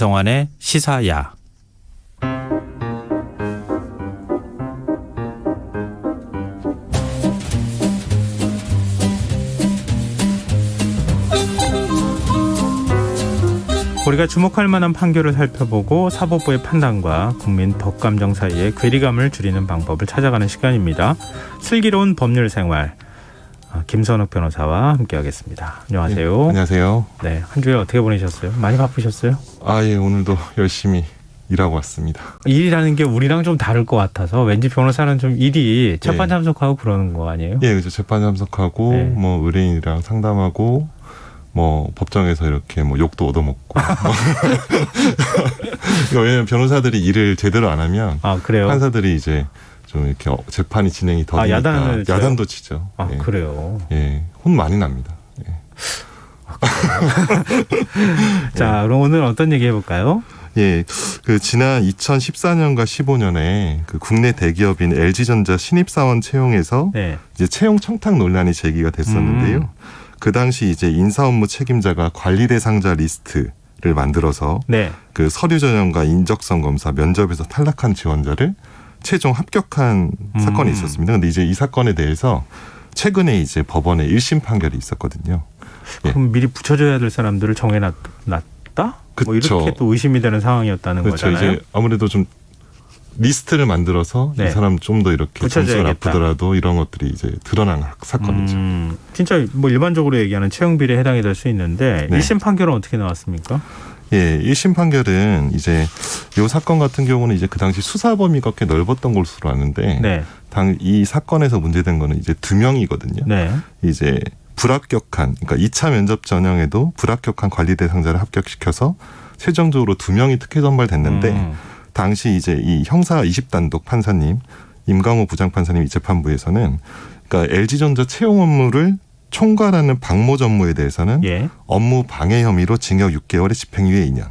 김성환의 시사야. 우리가 주목할 만한 판결을 살펴보고 사법부의 판단과 국민 법감정 사이의 괴리감을 줄이는 방법을 찾아가는 시간입니다. 슬기로운 법률 생활, 김선욱 변호사와 함께하겠습니다. 안녕하세요. 네, 안녕하세요. 네, 한 주에 어떻게 보내셨어요? 많이 바쁘셨어요? 예, 오늘도 열심히 일하고 왔습니다. 일이라는 게 우리랑 좀 다를 것 같아서 왠지 변호사는 좀 일이 재판 참석하고 그러는 거 아니에요? 예, 그렇죠. 재판 참석하고 네. 뭐 의뢰인이랑 상담하고 뭐 법정에서 이렇게 뭐 욕도 얻어먹고. 왜냐면 변호사들이 일을 제대로 안 하면 그래요? 판사들이 이제 좀 이렇게 재판이 진행이 더디니까 야단도 치죠. 예. 그래요. 예, 혼 많이 납니다. 예. 자, 그럼 오늘 어떤 얘기 해볼까요? 예, 그 지난 2014년과 15년에 그 국내 대기업인 LG전자 신입사원 채용에서 네. 이제 채용 청탁 논란이 제기가 됐었는데요. 그 당시 이제 인사업무 책임자가 관리 대상자 리스트를 만들어서 네. 그 서류 전형과 인적성 검사 면접에서 탈락한 지원자를 최종 합격한 사건이 있었습니다. 근데 이제 이 사건에 대해서 최근에 이제 법원에 1심 판결이 있었거든요. 그럼 미리 붙여줘야 될 사람들을 정해놨다? 뭐 이렇게 또 의심이 되는 상황이었다는 그렇죠. 거잖아요. 이제 아무래도 좀 리스트를 만들어서 네. 이 사람 좀 더 이렇게 점수가 나쁘더라도 이런 것들이 이제 드러난 사건이죠. 진짜 뭐 일반적으로 얘기하는 채용 비리에 해당이 될 수 있는데 네. 1심 판결은 어떻게 나왔습니까? 예, 1심 판결은 이제 이 사건 같은 경우는 이제 그 당시 수사 범위가 꽤 넓었던 것으로 아는데 네. 이 사건에서 문제된 거는 이제 2명이거든요. 네. 이제 불합격한, 그러니까 2차 면접 전형에도 불합격한 관리 대상자를 합격시켜서 최종적으로 2명이 특혜 선발됐는데 당시 이제 이 형사 20단독 판사님 임강호 부장판사님 이 재판부에서는 그러니까 LG전자 채용 업무를 총괄하는 박모 업무에 대해서는 예. 업무 방해 혐의로 징역 6개월에 집행유예 2년,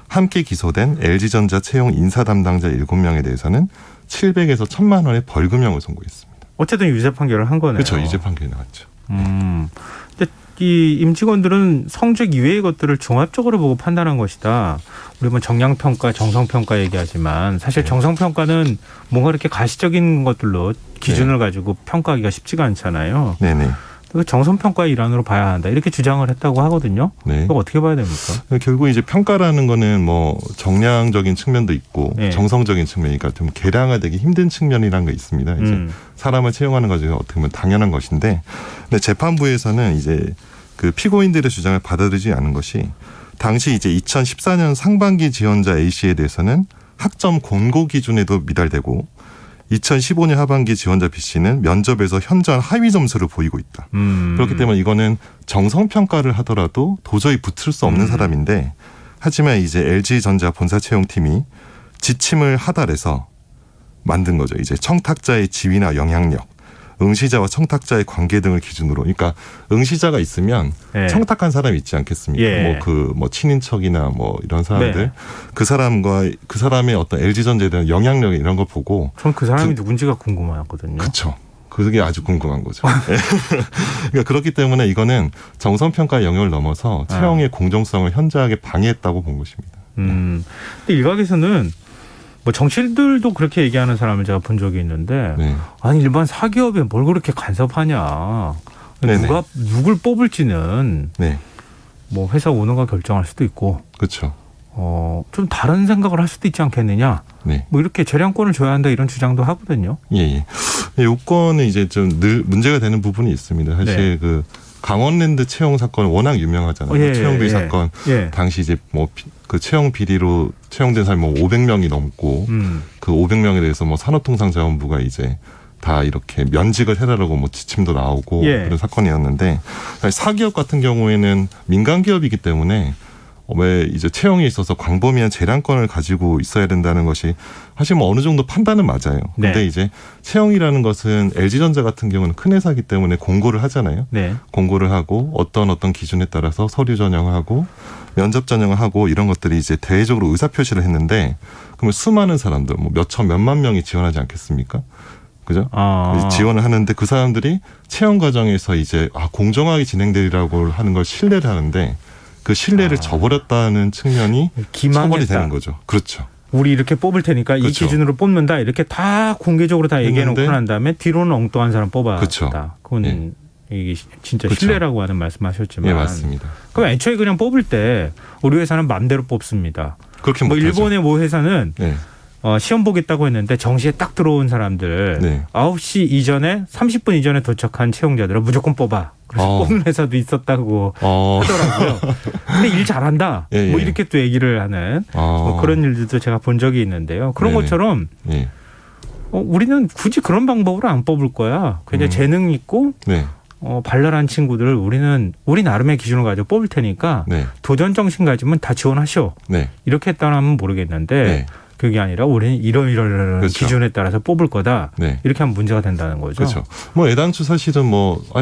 함께 기소된 LG전자 채용 인사 담당자 7명에 대해서는 700에서 1,000만 원의 벌금형을 선고했습니다. 어쨌든 유죄 판결을 한 거네요. 그렇죠. 유죄 판결이 나왔죠. 근데 이 임직원들은 성적 이외의 것들을 종합적으로 보고 판단한 것이다. 우리 뭐 정량평가, 정성평가 얘기하지만 사실 정성평가는 뭔가 이렇게 가시적인 것들로 기준을 가지고 평가하기가 쉽지가 않잖아요. 네네. 정성평가의 일환으로 봐야 한다. 이렇게 주장을 했다고 하거든요. 네. 이거 어떻게 봐야 됩니까? 결국 이제 평가라는 거는 뭐 정량적인 측면도 있고 네. 정성적인 측면이니까 좀 계량화되기 힘든 측면이라는 게 있습니다. 이제 사람을 채용하는 과정이 어떻게 보면 당연한 것인데, 근데 재판부에서는 이제 그 피고인들의 주장을 받아들이지 않은 것이 당시 이제 2014년 상반기 지원자 A 씨에 대해서는 학점 권고 기준에도 미달되고 2015년 하반기 지원자 B 씨는 면접에서 현저한 하위 점수를 보이고 있다. 그렇기 때문에 이거는 정성평가를 하더라도 도저히 붙을 수 없는 사람인데, 하지만 이제 LG전자 본사 채용팀이 지침을 하달해서 만든 거죠. 이제 청탁자의 지위나 영향력, 응시자와 청탁자의 관계 등을 기준으로, 그러니까 응시자가 있으면 네. 청탁한 사람이 있지 않겠습니까? 예. 뭐 친인척이나 뭐 이런 사람들, 네. 그 사람과 그 사람의 어떤 LG전자에 대한 영향력 이런 걸 보고. 전 그 사람이 누군지가 궁금하거든요. 그렇죠. 그게 아주 궁금한 거죠. 그러니까 그렇기 때문에 이거는 정성평가의 영역을 넘어서 채용의 공정성을 현저하게 방해했다고 본 것입니다. 근데 일각에서는 뭐 정치인들도 그렇게 얘기하는 사람을 제가 본 적이 있는데, 네. 아니 일반 사기업에 뭘 그렇게 간섭하냐. 네네. 누굴 뽑을지는 네. 뭐 회사 오너가 결정할 수도 있고, 그렇죠. 좀 다른 생각을 할 수도 있지 않겠느냐. 네. 뭐 이렇게 재량권을 줘야 한다 이런 주장도 하거든요. 예. 요건은 이제 좀 늘 문제가 되는 부분이 있습니다. 사실 네. 그 강원랜드 채용 사건은 워낙 유명하잖아요. 채용 비리 사건. 예. 당시 이제 뭐 그 채용 비리로 채용된 사람이 뭐 500명이 넘고 그 500명에 대해서 뭐 산업통상자원부가 이제 다 이렇게 면직을 해달라고 뭐 지침도 나오고 그런 사건이었는데, 사기업 같은 경우에는 민간 기업이기 때문에 왜 이제 채용에 있어서 광범위한 재량권을 가지고 있어야 된다는 것이 사실 뭐 어느 정도 판단은 맞아요. 근데 네. 이제 채용이라는 것은 LG전자 같은 경우는 큰 회사이기 때문에 공고를 하잖아요. 네. 공고를 하고 어떤 기준에 따라서 서류 전형을 하고 면접 전형을 하고 이런 것들이 이제 대외적으로 의사표시를 했는데, 그러면 수많은 사람들 뭐 몇만 명이 지원하지 않겠습니까? 그죠? 지원을 하는데 그 사람들이 채용 과정에서 이제 공정하게 진행되리라고 하는 걸 신뢰를 하는데 그 신뢰를 저버렸다는 측면이 기망했다. 처벌이 되는 거죠. 그렇죠. 우리 이렇게 뽑을 테니까 그렇죠. 이 기준으로 뽑는다. 이렇게 다 공개적으로 다 얘기해놓고 난 다음에 뒤로는 엉뚱한 사람 뽑아다. 그렇죠. 그건 예. 이게 진짜 그렇죠. 신뢰라고 하는 말씀하셨지만. 예, 맞습니다. 그럼 애초에 그냥 뽑을 때 우리 회사는 마음대로 뽑습니다. 그렇게 뭐 못하죠. 일본의 모 회사는 네. 시험 보겠다고 했는데 정시에 딱 들어온 사람들 네. 9시 이전에 30분 이전에 도착한 채용자들은 무조건 뽑아. 그래서 뽑는 회사도 있었다고 하더라고요. 근데 일 잘한다. 예, 뭐 예. 이렇게 또 얘기를 하는 뭐 그런 일들도 제가 본 적이 있는데요. 그런 네네. 것처럼 예. 우리는 굳이 그런 방법으로 안 뽑을 거야. 굉장히 재능 있고 네. 발랄한 친구들을 우리 나름의 기준을 가지고 뽑을 테니까 네. 도전 정신 가지면 다 지원하시오. 네. 이렇게 했다면 모르겠는데 네. 그게 아니라 우리는 이런 그렇죠. 기준에 따라서 뽑을 거다. 네. 이렇게 하면 문제가 된다는 거죠. 그렇죠. 뭐 애당초 사실은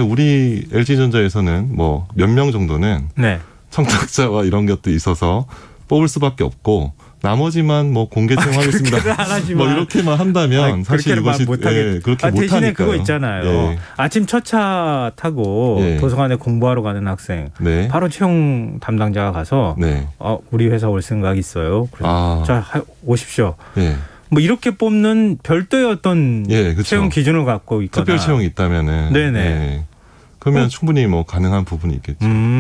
우리 LG전자에서는 뭐 몇 명 정도는 네. 청탁자와 이런 것도 있어서 뽑을 수밖에 없고 나머지만 뭐 공개 채용하겠습니다. 그렇게는 안 하지만. 뭐 이렇게만 한다면 사실 그렇게는 이것이 못하겠. 그렇게 대신에 못하니까요. 그거 있잖아요. 예. 아침 첫 차 타고 예. 도서관에 공부하러 가는 학생. 네. 바로 채용 담당자가 가서 네. 우리 회사 올 생각 있어요. 그래서 자 오십시오. 예. 뭐 이렇게 뽑는 별도의 어떤 예, 그렇죠. 채용 기준을 갖고 있거나. 특별 채용이 있다면은 네네. 예. 그러면 충분히 뭐 가능한 부분이 있겠죠.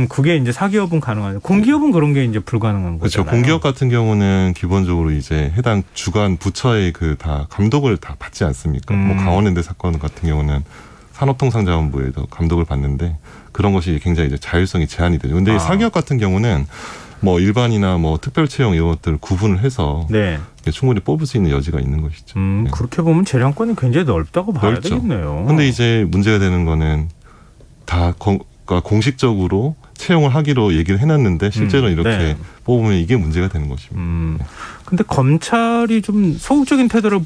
그게 이제 사기업은 가능하죠. 공기업은 그런 게 이제 불가능한 그렇죠. 거잖아요. 공기업 같은 경우는 기본적으로 이제 해당 주관 부처의 다 감독을 다 받지 않습니까? 뭐 강원랜드 사건 같은 경우는 산업통상자원부에도 감독을 받는데 그런 것이 굉장히 이제 자율성이 제한이 되죠. 근데 사기업 같은 경우는 뭐 일반이나 뭐 특별 채용 이런 것들을 구분을 해서 네. 충분히 뽑을 수 있는 여지가 있는 것이죠. 네. 그렇게 보면 재량권이 굉장히 넓다고 봐야 넓죠. 되겠네요. 근데 이제 문제가 되는 거는 다 그러니까 공식적으로 채용을 하기로 얘기를 해놨는데 실제로 이렇게 네. 뽑으면 이게 문제가 되는 것입니다. 근데 검찰이 좀 소극적인 태도를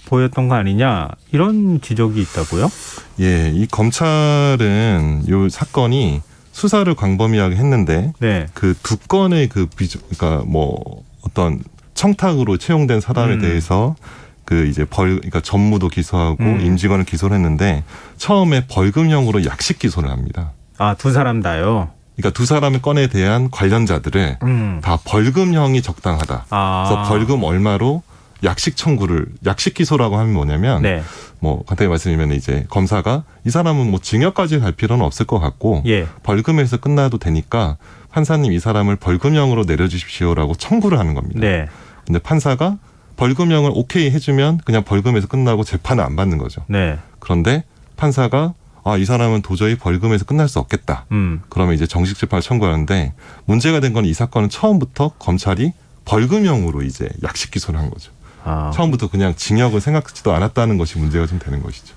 보였던 거 아니냐 이런 지적이 있다고요? 예, 이 검찰은 이 사건이 수사를 광범위하게 했는데 네. 그 두 건의 그러니까 뭐 어떤 청탁으로 채용된 사람에 대해서 그 이제 그러니까 전무도 기소하고 임직원을 기소를 했는데 처음에 벌금형으로 약식 기소를 합니다. 두 사람 다요. 그러니까 두 사람의 건에 대한 관련자들을 다 벌금형이 적당하다. 그래서 벌금 얼마로 약식 기소라고 하면 뭐냐면 네. 뭐 간단히 말씀드리면 이제 검사가 이 사람은 뭐 징역까지 갈 필요는 없을 것 같고 예. 벌금에서 끝나도 되니까 판사님 이 사람을 벌금형으로 내려주십시오라고 청구를 하는 겁니다. 네. 근데 판사가 벌금형을 오케이 해주면 그냥 벌금에서 끝나고 재판을 안 받는 거죠. 네. 그런데 판사가 이 사람은 도저히 벌금에서 끝날 수 없겠다. 그러면 이제 정식 재판을 청구하는데 문제가 된 건 이 사건은 처음부터 검찰이 벌금형으로 이제 약식 기소를 한 거죠. 처음부터 그냥 징역을 생각지도 않았다는 것이 문제가 좀 되는 것이죠.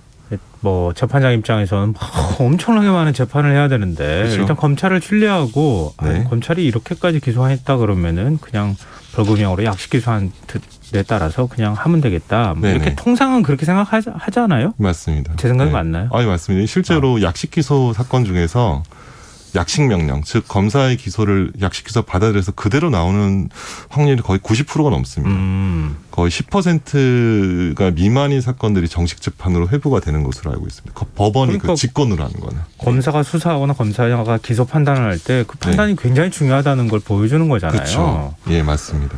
뭐 재판장 입장에서는 엄청나게 많은 재판을 해야 되는데 그렇죠. 일단 검찰을 신뢰하고 네. 검찰이 이렇게까지 기소했다 그러면은 그냥 벌금형으로 약식 기소한 데 따라서 그냥 하면 되겠다. 뭐 이렇게 통상은 그렇게 생각하잖아요. 맞습니다. 제 생각이 맞나요? 맞습니다. 실제로 약식 기소 사건 중에서 약식 명령, 즉 검사의 기소를 약식 기소 받아들여서 그대로 나오는 확률이 거의 90%가 넘습니다. 거의 10%가 미만인 사건들이 정식 재판으로 회부가 되는 것으로 알고 있습니다. 법원이 그러니까 직권으로 하는 거는. 검사가 수사하거나 검사가 기소 판단을 할 때 그 판단이 굉장히 중요하다는 걸 보여주는 거잖아요. 그렇죠. 예, 맞습니다.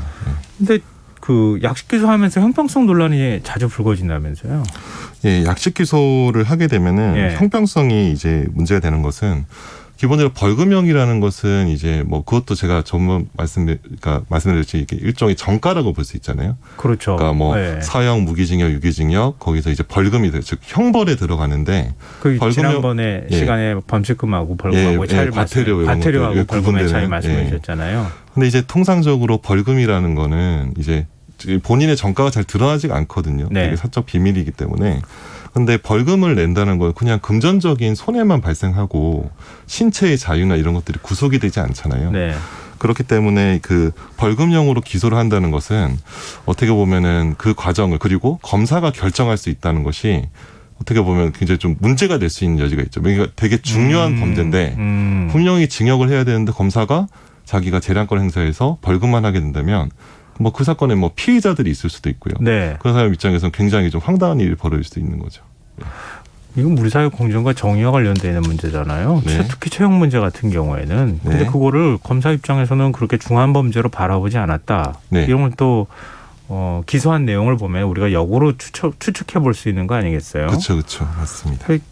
근데 그 약식 기소하면서 형평성 논란이 자주 불거진다면서요? 예, 약식 기소를 하게 되면은 형평성이 이제 문제가 되는 것은 기본적으로 벌금형이라는 것은 이제 뭐 그것도 제가 전문 말씀드렸지 이게 일종의 정가라고 볼 수 있잖아요. 그렇죠. 그러니까 뭐 사형, 무기징역, 유기징역 거기서 이제 벌금이 즉 형벌에 들어가는데 지난번에 시간에 범칙금하고 벌금하고 차이를 과태료하고 벌금의 차이 말씀해 주셨잖아요. 근데 이제 통상적으로 벌금이라는 거는 이제 본인의 정가가 잘 드러나지가 않거든요. 이게 사적 비밀이기 때문에. 근데 벌금을 낸다는 건 그냥 금전적인 손해만 발생하고 신체의 자유나 이런 것들이 구속이 되지 않잖아요. 네. 그렇기 때문에 그 벌금형으로 기소를 한다는 것은 어떻게 보면은 그 과정을 그리고 검사가 결정할 수 있다는 것이 어떻게 보면 굉장히 좀 문제가 될 수 있는 여지가 있죠. 그러니까 되게 중요한 범죄인데 분명히 징역을 해야 되는데 검사가 자기가 재량권 행사해서 벌금만 하게 된다면 뭐 그 사건에 뭐 피의자들이 있을 수도 있고요. 그런 사람 입장에서는 굉장히 좀 황당한 일이 벌어질 수도 있는 거죠. 이건 우리 사회 공정과 정의와 관련되어 있는 문제잖아요. 네. 특히 채용 문제 같은 경우에는. 근데 네. 그거를 검사 입장에서는 그렇게 중한 범죄로 바라보지 않았다. 네. 이런 걸 또 기소한 내용을 보면 우리가 역으로 추측해 볼 수 있는 거 아니겠어요? 그렇죠. 맞습니다. 이게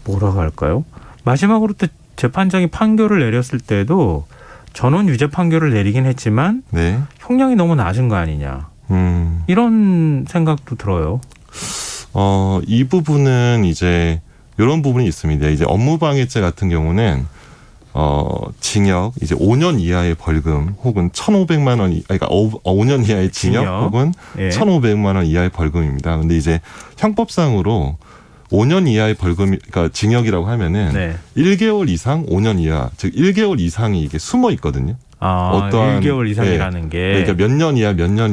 뭐라고 할까요? 마지막으로 또 재판장이 판결을 내렸을 때도 전원 유죄 판결을 내리긴 했지만 네. 형량이 너무 낮은 거 아니냐. 이런 생각도 들어요. 이 부분은 이제 이런 부분이 있습니다. 이제 업무방해죄 같은 경우는 징역 이제 5년 이하의 벌금 혹은 1,500만 원, 그러니까 5년 이하의 징역 혹은 예. 1,500만 원 이하의 벌금입니다. 근데 이제 형법상으로 5년 이하의 벌금, 그러니까 징역이라고 하면은 네. 1개월 이상 5년 이하, 즉 1개월 이상이 이게 숨어 있거든요. 어떠한 1개월 이상이라는 게. 그러니까 몇 년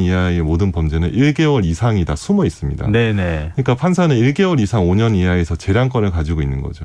이하의 모든 범죄는 1개월 이상이 다 숨어 있습니다. 네네. 그러니까 판사는 1개월 이상 5년 이하에서 재량권을 가지고 있는 거죠.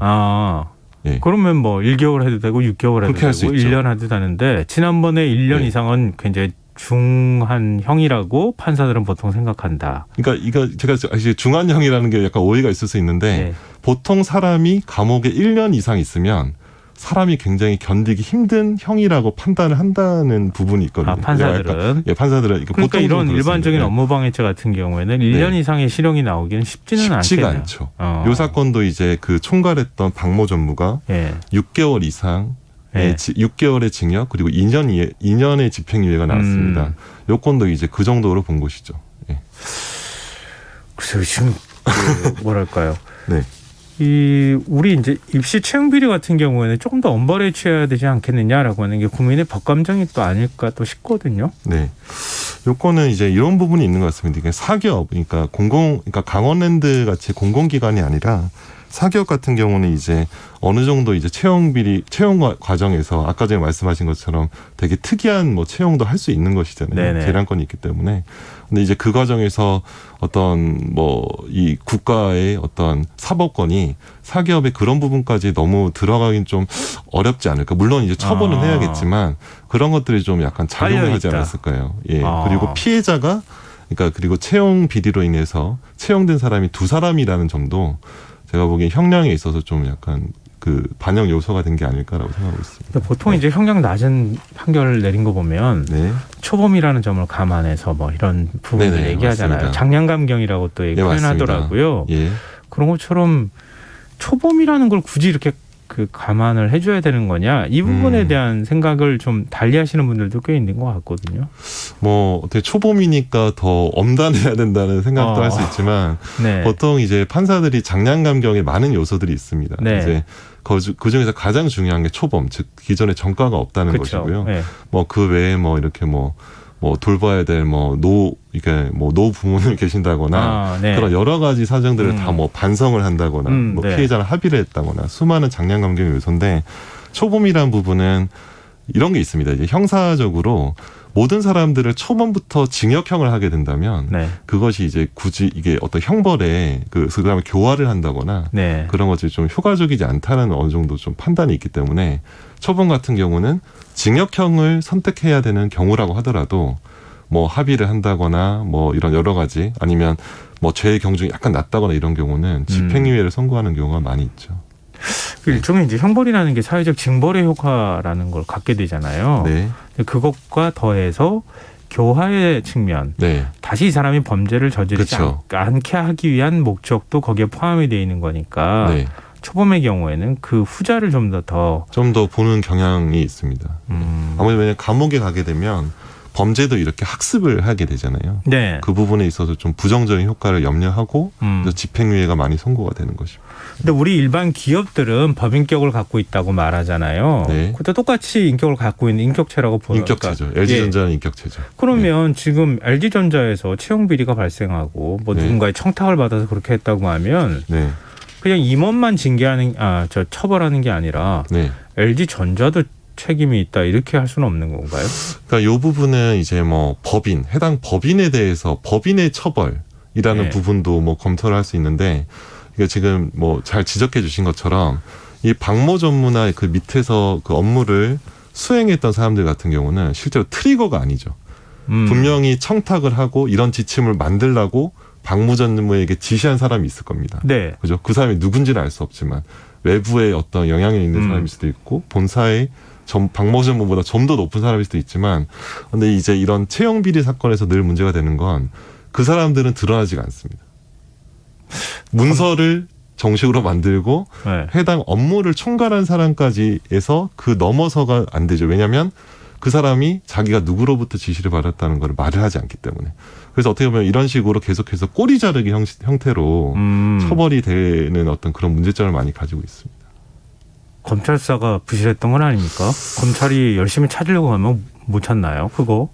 예. 그러면 뭐 1개월 해도 되고 6개월 해도 그렇게 할 수 되고 있죠. 1년 해도 되는데 지난번에 1년 네. 이상은 굉장히 중한 형이라고 판사들은 보통 생각한다. 그러니까 이거 제가 사실 중한형이라는 게 약간 오해가 있을 수 있는데 네. 보통 사람이 감옥에 1년 이상 있으면 사람이 굉장히 견디기 힘든 형이라고 판단을 한다는 부분이 있거든요. 판사들은. 판사들은 그러니까 이런 일반적인 네. 업무방해죄 같은 경우에는 1년 이상의 실형이 나오기는 쉽지가 쉽지가 않겠네요. 않죠. 요 사건도 이제 그 총괄했던 박모 전무가 예. 6개월 이상 예. 6개월의 징역 그리고 2년의 집행유예가 나왔습니다. 요 건도 이제 그 정도로 본 것이죠. 예. 글쎄요, 지금 뭐랄까요? 네. 우리 이제 입시 채용 비리 같은 경우에는 조금 더 엄벌에 취해야 되지 않겠느냐라고 하는 게 국민의 법감정이 또 아닐까 또 싶거든요. 네. 요거는 이제 이런 부분이 있는 것 같습니다. 이게 사기업, 그러니까 강원랜드 같이 공공기관이 아니라 사기업 같은 경우는 이제 어느 정도 이제 채용 과정에서 아까 전에 말씀하신 것처럼 되게 특이한 뭐 채용도 할 수 있는 것이잖아요. 네네. 재량권이 있기 때문에. 근데 이제 그 과정에서 어떤 뭐 이 국가의 어떤 사법권이 사기업의 그런 부분까지 너무 들어가긴 좀 어렵지 않을까. 물론 이제 처벌은 해야겠지만 그런 것들이 좀 약간 작용하지 않았을까요? 예. 그리고 피해자가 그리고 채용 비리로 인해서 채용된 사람이 2사람이라는 점도 제가 보기엔 형량에 있어서 좀 약간 그 반영 요소가 된 게 아닐까라고 생각하고 있습니다. 보통 이제 형량 낮은 판결을 내린 거 보면 초범이라는 점을 감안해서 뭐 이런 부분을 얘기하잖아요. 맞습니다. 장량감경이라고 또 표현하더라고요. 예. 그런 것처럼 초범이라는 걸 굳이 이렇게 감안을 해줘야 되는 거냐 이 부분에 대한 생각을 좀 달리하시는 분들도 꽤 있는 것 같거든요. 뭐 어떻게 초범이니까 더 엄단해야 된다는 생각도 할 수 있지만 네. 보통 이제 판사들이 장량감경에 많은 요소들이 있습니다. 네. 이제 그 중에서 가장 중요한 게 초범, 즉 기존에 전과가 없다는 것이고요. 네. 뭐 그 외에 뭐 이렇게 뭐 돌봐야 될 노 부모님 계신다거나 네. 그런 여러 가지 사정들을 다 뭐 반성을 한다거나 네. 피해자랑 합의를 했다거나 수많은 장량감경의 요소인데 초범이라는 부분은 이런 게 있습니다. 이제 형사적으로 모든 사람들을 초범부터 징역형을 하게 된다면 그것이 이제 굳이 이게 어떤 형벌에 그다음에 교화를 한다거나 그런 것들이 좀 효과적이지 않다는 어느 정도 좀 판단이 있기 때문에 초범 같은 경우는 징역형을 선택해야 되는 경우라고 하더라도 뭐 합의를 한다거나 뭐 이런 여러 가지 아니면 뭐 죄의 경중이 약간 낮다거나 이런 경우는 집행유예를 선고하는 경우가 많이 있죠. 일종의 이제 형벌이라는 게 사회적 징벌의 효과라는 걸 갖게 되잖아요. 네. 그것과 더해서 교화의 측면, 다시 이 사람이 범죄를 저지르지 않게 하기 위한 목적도 거기에 포함이 되어 있는 거니까 초범의 경우에는 그 후자를 좀 더 보는 경향이 있습니다. 아무래도 왜냐하면 감옥에 가게 되면 범죄도 이렇게 학습을 하게 되잖아요. 네. 그 부분에 있어서 좀 부정적인 효과를 염려하고 집행유예가 많이 선고가 되는 것입니다. 근데 우리 일반 기업들은 법인격을 갖고 있다고 말하잖아요. 그때 똑같이 인격을 갖고 있는 인격체라고 보는 인격체죠. LG전자는 인격체죠. 그러면 지금 LG전자에서 채용 비리가 발생하고 뭐 누군가의 청탁을 받아서 그렇게 했다고 하면 그냥 임원만 처벌하는 게 아니라 LG전자도 책임이 있다 이렇게 할 수는 없는 건가요? 그러니까 이 부분은 이제 뭐 해당 법인에 대해서 법인의 처벌이라는 부분도 뭐 검토를 할 수 있는데 이게 지금 뭐 잘 지적해 주신 것처럼 이 박모 전무나 그 밑에서 그 업무를 수행했던 사람들 같은 경우는 실제로 트리거가 아니죠. 분명히 청탁을 하고 이런 지침을 만들라고 박모 전무에게 지시한 사람이 있을 겁니다. 네. 그죠? 그 사람이 누군지는 알 수 없지만 외부에 어떤 영향이 있는 사람일 수도 있고 본사의 박모 전무보다 좀 더 높은 사람일 수도 있지만 근데 이제 이런 채용 비리 사건에서 늘 문제가 되는 건 그 사람들은 드러나지가 않습니다. 문서를 정식으로 만들고 네. 해당 업무를 총괄한 사람까지 해서 그 넘어서가 안 되죠. 왜냐하면 그 사람이 자기가 누구로부터 지시를 받았다는 걸 말을 하지 않기 때문에. 그래서 어떻게 보면 이런 식으로 계속해서 꼬리 자르기 형태로 처벌이 되는 어떤 그런 문제점을 많이 가지고 있습니다. 검찰사가 부실했던 건 아닙니까? 검찰이 열심히 찾으려고 하면 못 찾나요? 그거?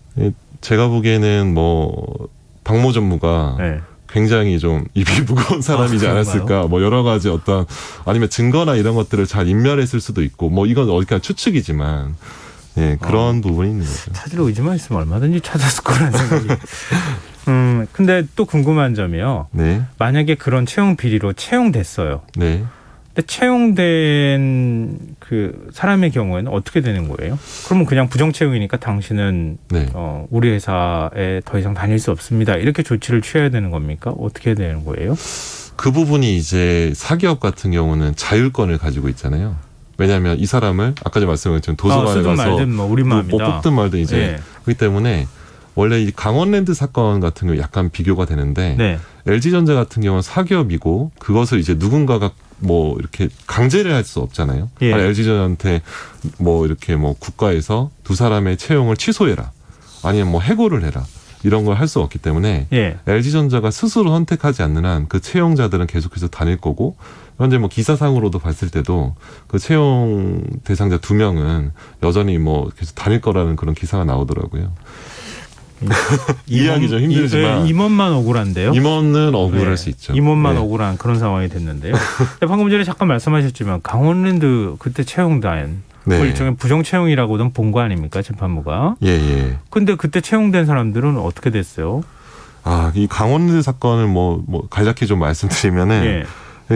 제가 보기에는 뭐 박모 전무가 네. 굉장히 좀 입이 무거운 사람이지 않았을까. 뭐 여러 가지 어떤 아니면 증거나 이런 것들을 잘 인멸했을 수도 있고 뭐 이건 어디까지 추측이지만 예, 그런 부분이 있는 거죠. 찾으러 의지만 있으면 얼마든지 찾았을 거라는 생각이. 근데 또 궁금한 점이요. 네. 만약에 그런 채용 비리로 채용됐어요. 네. 근데 채용된 그 사람의 경우에는 어떻게 되는 거예요? 그러면 그냥 부정 채용이니까 당신은 네. 우리 회사에 더 이상 다닐 수 없습니다. 이렇게 조치를 취해야 되는 겁니까? 어떻게 되는 거예요? 그 부분이 이제 사기업 같은 경우는 자율권을 가지고 있잖아요. 왜냐하면 이 사람을 아까 전에 말씀드렸지만 도서관에 쓰든 가서 말든 뭐 우리 마음이다. 뭐 뽑든 말든 이제 네. 그렇기 때문에 원래 이 강원랜드 사건 같은 경우 약간 비교가 되는데 네. LG전자 같은 경우는 사기업이고 그것을 이제 누군가가 뭐 이렇게 강제를 할 수 없잖아요. 예. LG전자한테 뭐 이렇게 뭐 국가에서 두 사람의 채용을 취소해라. 아니면 뭐 해고를 해라. 이런 걸 할 수 없기 때문에 예. LG전자가 스스로 선택하지 않는 한 그 채용자들은 계속해서 다닐 거고 현재 뭐 기사상으로도 봤을 때도 그 채용 대상자 2명은 여전히 뭐 계속 다닐 거라는 그런 기사가 나오더라고요. 이해하기 좀 힘들지만 임원만 억울한데요. 임원은 억울할 네. 수 있죠. 임원만 네. 억울한 그런 상황이 됐는데요. 근데 방금 전에 잠깐 말씀하셨지만 강원랜드 그때 채용된 네. 일종의 부정 채용이라고는 본 거 아닙니까 재판부가? 예. 근데 그때 채용된 사람들은 어떻게 됐어요? 아, 이 강원랜드 사건을 뭐 간략히 좀 말씀드리면은 예.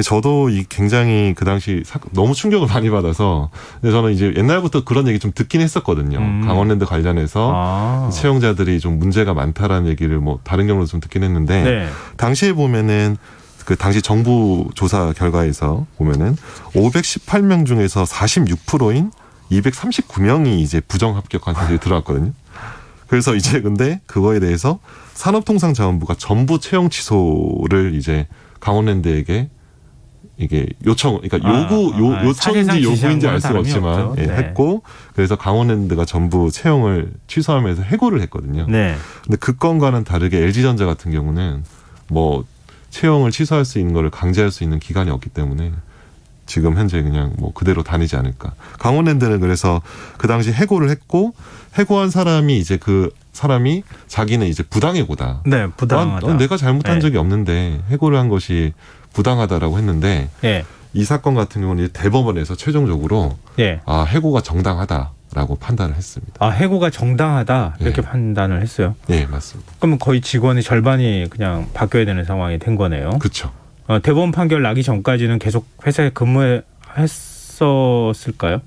저도 이 굉장히 그 당시 너무 충격을 많이 받아서 저는 이제 옛날부터 그런 얘기 좀 듣긴 했었거든요. 강원랜드 관련해서 채용자들이 좀 문제가 많다라는 얘기를 뭐 다른 경우도 좀 듣긴 했는데 네. 당시에 보면은 그 당시 정부 조사 결과에서 보면은 518명 중에서 46%인 239명이 이제 부정 합격한 사실이 들어왔거든요. 그래서 이제 근데 그거에 대해서 산업통상자원부가 전부 채용 취소를 이제 강원랜드에게 이게 요청, 그러니까 요청인지 요구인지 알 수가 없지만 예, 네. 했고 그래서 강원랜드가 전부 채용을 취소하면서 해고를 했거든요. 네. 근데 그 건과는 다르게 LG전자 같은 경우는 뭐 채용을 취소할 수 있는 거를 강제할 수 있는 기간이 없기 때문에 지금 현재 그냥 뭐 그대로 다니지 않을까. 강원랜드는 그래서 그 당시 해고를 했고 해고한 사람이 이제 그 사람이 자기는 이제 부당해고다. 네, 부당하다. 내가 잘못한 네. 적이 없는데 해고를 한 것이 부당하다라고 했는데 예. 이 사건 같은 경우는 대법원에서 최종적으로 예. 해고가 정당하다라고 판단을 했습니다. 아, 해고가 정당하다 이렇게 네. 판단을 했어요. 네, 맞습니다. 그러면 거의 직원의 절반이 그냥 바뀌어야 되는 상황이 된 거네요. 그렇죠. 대법원 판결 나기 전까지는 계속 회사에 근무했었을까요?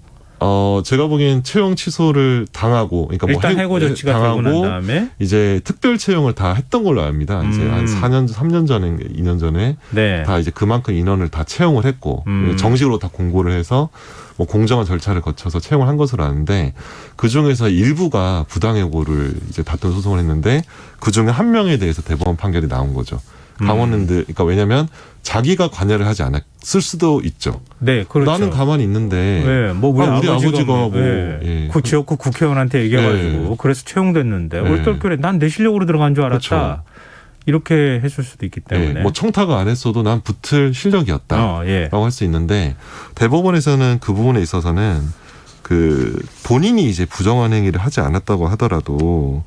제가 보기엔 채용 취소를 당하고, 그러니까 일단 뭐 해고 조치가 되고 난 다음에 이제 특별 채용을 다 했던 걸로 압니다. 이제 한 3년 전에, 2년 전에 네. 다 이제 그만큼 인원을 다 채용을 했고 정식으로 다 공고를 해서 뭐 공정한 절차를 거쳐서 채용을 한 것으로 아는데 그 중에서 일부가 부당해고를 이제 다툰 소송을 했는데 그 중에 한 명에 대해서 대법원 판결이 나온 거죠. 강원랜드, 그러니까 왜냐하면 자기가 관여를 하지 않았을 수도 있죠. 네, 그렇죠. 나는 가만히 있는데, 네, 뭐 우리 아버지가 뭐, 네. 예. 그 지역구 국회의원한테 얘기해가지고 네. 그래서 채용됐는데 네. 얼떨결에 난 내 실력으로 들어간 줄 알았다. 그렇죠. 이렇게 했을 수도 있기 때문에. 뭐 청탁을 안 했어도 난 붙을 실력이었다. 예. 라고 할 수 있는데 대법원에서는 그 부분에 있어서는 그 본인이 이제 부정한 행위를 하지 않았다고 하더라도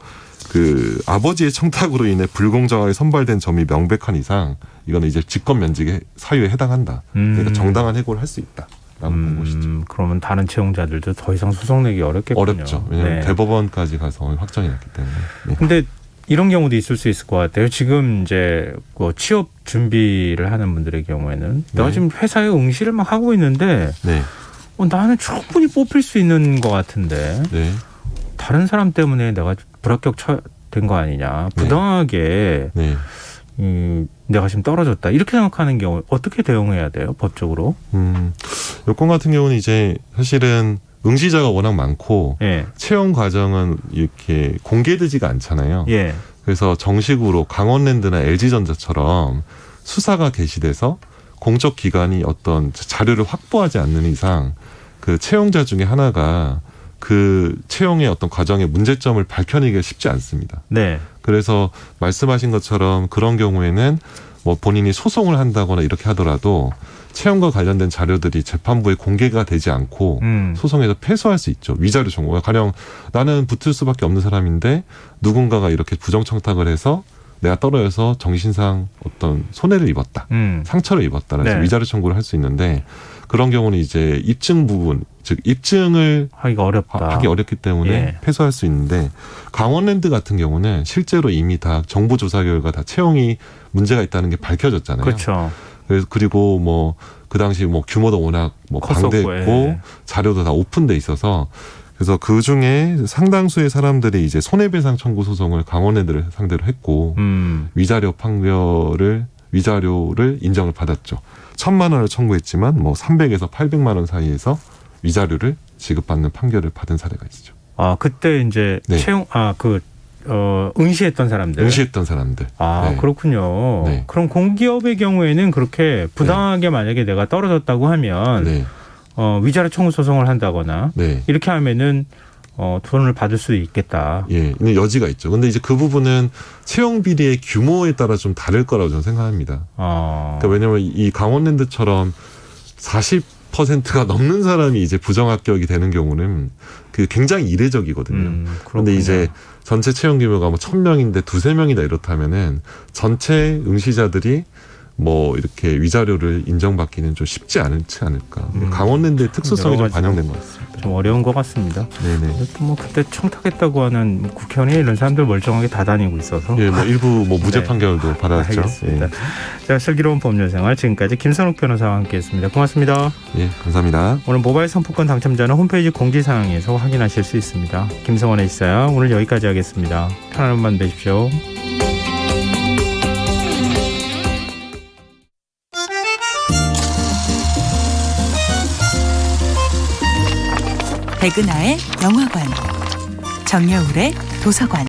그 아버지의 청탁으로 인해 불공정하게 선발된 점이 명백한 이상 이거는 이제 직권 면직의 사유에 해당한다. 그러니까 정당한 해고를 할 수 있다라고 본 것이죠. 그러면 다른 채용자들도 더 이상 소송 내기 어렵겠군요. 어렵죠. 왜냐하면 네. 대법원까지 가서 확정이 났기 때문에. 네. 근데 이런 경우도 있을 수 있을 것 같아요. 지금 이제 그 취업 준비를 하는 분들의 경우에는 내가 지금 회사에 응시를 막 하고 있는데 네. 나는 충분히 뽑힐 수 있는 것 같은데 네. 다른 사람 때문에 내가 불합격 된 거 아니냐. 부당하게 네. 내가 지금 떨어졌다 이렇게 생각하는 경우 어떻게 대응해야 돼요 법적으로? 여권 같은 경우는 이제 사실은 응시자가 워낙 많고 예. 채용 과정은 이렇게 공개되지가 않잖아요. 예. 그래서 정식으로 강원랜드나 LG전자처럼 수사가 개시돼서 공적 기관이 어떤 자료를 확보하지 않는 이상 그 채용자 중에 하나가 그 채용의 어떤 과정의 문제점을 밝혀내기가 쉽지 않습니다. 네. 그래서 말씀하신 것처럼 그런 경우에는 뭐 본인이 소송을 한다거나 이렇게 하더라도 채용과 관련된 자료들이 재판부에 공개가 되지 않고 소송에서 패소할 수 있죠. 위자료 청구. 가령 나는 붙을 수밖에 없는 사람인데 누군가가 이렇게 부정청탁을 해서 내가 떨어져서 정신상 어떤 손해를 입었다. 상처를 입었다라서 네. 위자료 청구를 할 수 있는데 그런 경우는 이제 입증 부분, 즉 입증을 하기가 어렵다. 하기 어렵기 때문에 예. 패소할 수 있는데 강원랜드 같은 경우는 실제로 이미 다 정보 조사 결과 다 채용이 문제가 있다는 게 밝혀졌잖아요. 그렇죠. 그리고 뭐 그 당시 뭐 규모도 워낙 뭐 컸었고, 방대했고 예. 자료도 다 오픈돼 있어서 그래서 그 중에 상당수의 사람들이 이제 손해배상 청구 소송을 강원랜드를 상대로 했고 위자료를 인정을 받았죠. 1,000만 원을 청구했지만 뭐 300에서 800만 원 사이에서 위자료를 지급받는 판결을 받은 사례가 있죠. 아 그때 이제 네. 응시했던 사람들. 응시했던 사람들. 아 네. 그렇군요. 네. 그럼 공기업의 경우에는 그렇게 부당하게 만약에 내가 떨어졌다고 하면 네. 위자료 청구 소송을 한다거나 네. 이렇게 하면은 돈을 받을 수 있겠다. 예, 근데 여지가 있죠. 근데 이제 그 부분은 채용 비리의 규모에 따라 좀 다를 거라고 저는 생각합니다. 그러니까 왜냐하면 이 강원랜드처럼 40%가 넘는 사람이 이제 부정합격이 되는 경우는 그 굉장히 이례적이거든요. 그런데 이제 전체 채용 규모가 뭐 1,000명인데 2-3명이다 이렇다면은 전체 응시자들이 뭐 이렇게 위자료를 인정받기는 좀 쉽지 않지 않을까. 강원랜드의 특수성이 좀 반영된 것 같습니다. 좀 어려운 것 같습니다. 네네. 또 뭐 그때 청탁했다고 하는 국회의원이 이런 사람들 멀쩡하게 다 다니고 있어서. 예, 뭐 일부 뭐 무죄 네. 판결도 받았죠. 알겠습니다. 예. 자, 슬기로운 법률생활 지금까지 김선욱 변호사와 함께했습니다. 고맙습니다. 예, 감사합니다. 오늘 모바일 상품권 당첨자는 홈페이지 공지사항에서 확인하실 수 있습니다. 김성원의 있어야 오늘 여기까지 하겠습니다. 편안한 밤 되십시오. 백은하의 영화관, 정여울의 도서관.